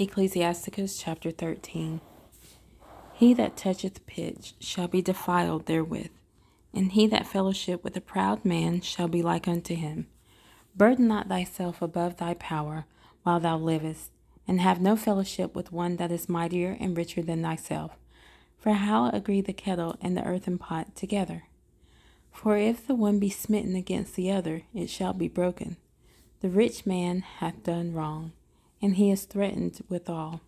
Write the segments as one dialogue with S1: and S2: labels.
S1: Ecclesiasticus Chapter 13. He that toucheth pitch shall be defiled therewith, and he that fellowship with a proud man shall be like unto him. Burden not thyself above thy power while thou livest, and have no fellowship with one that is mightier and richer than thyself. For how agree the kettle and the earthen pot together? For if the one be smitten against the other, it shall be broken. The rich man hath done wrong, and he is threatened withal.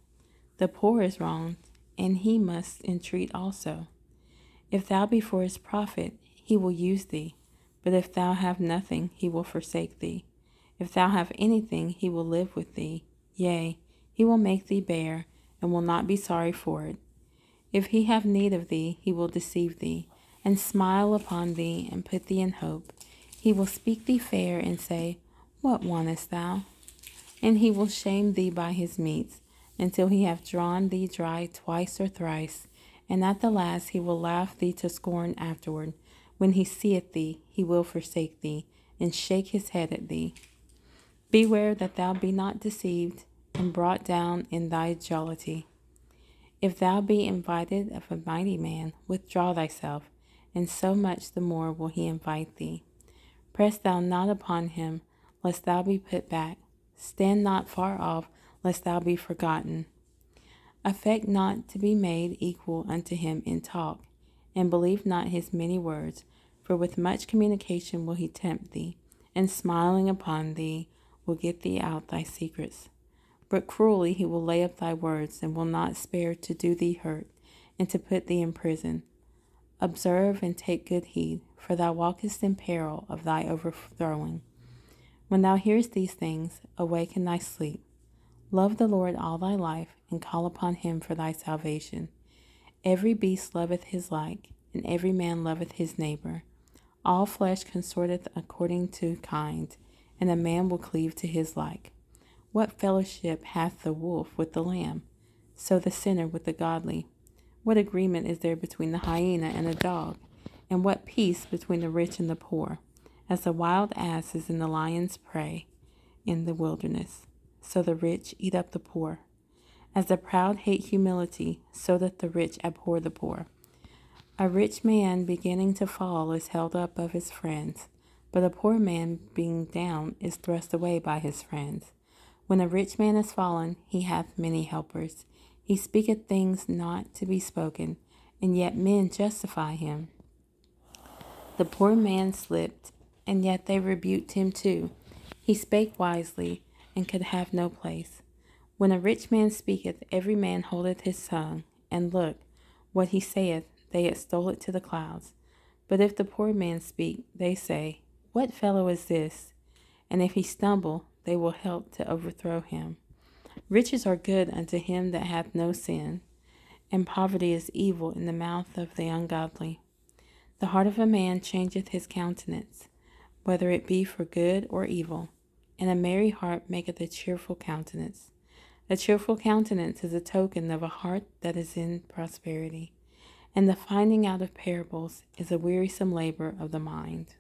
S1: The poor is wronged, and he must entreat also. If thou be for his profit, he will use thee. But if thou have nothing, he will forsake thee. If thou have anything, he will live with thee. Yea, he will make thee bear, and will not be sorry for it. If he have need of thee, he will deceive thee, and smile upon thee, and put thee in hope. He will speak thee fair, and say, What wantest thou? And he will shame thee by his meats, until he have drawn thee dry twice or thrice, and at the last he will laugh thee to scorn afterward. When he seeth thee, he will forsake thee, and shake his head at thee. Beware that thou be not deceived, and brought down in thy jollity. If thou be invited of a mighty man, withdraw thyself, and so much the more will he invite thee. Press thou not upon him, lest thou be put back. Stand not far off, lest thou be forgotten. Affect not to be made equal unto him in talk, and believe not his many words, for with much communication will he tempt thee, and smiling upon thee will get thee out thy secrets. But cruelly he will lay up thy words, and will not spare to do thee hurt, and to put thee in prison. Observe and take good heed, for thou walkest in peril of thy overthrowing. When thou hearest these things, awaken thy sleep. Love the Lord all thy life, and call upon him for thy salvation. Every beast loveth his like, and every man loveth his neighbor. All flesh consorteth according to kind, and a man will cleave to his like. What fellowship hath the wolf with the lamb? So the sinner with the godly. What agreement is there between the hyena and the dog? And what peace between the rich and the poor? As the wild ass is in the lion's prey in the wilderness, so the rich eat up the poor. As the proud hate humility, so doth the rich abhor the poor. A rich man beginning to fall is held up of his friends, but a poor man being down is thrust away by his friends. When a rich man is fallen, he hath many helpers. He speaketh things not to be spoken, and yet men justify him. The poor man slipped, and yet they rebuked him too. He spake wisely, and could have no place. When a rich man speaketh, every man holdeth his tongue, and look, what he saith, they extol it to the clouds. But if the poor man speak, they say, What fellow is this? And if he stumble, they will help to overthrow him. Riches are good unto him that hath no sin, and poverty is evil in the mouth of the ungodly. The heart of a man changeth his countenance, whether it be for good or evil, and a merry heart maketh a cheerful countenance. A cheerful countenance is a token of a heart that is in prosperity, and the finding out of parables is a wearisome labor of the mind.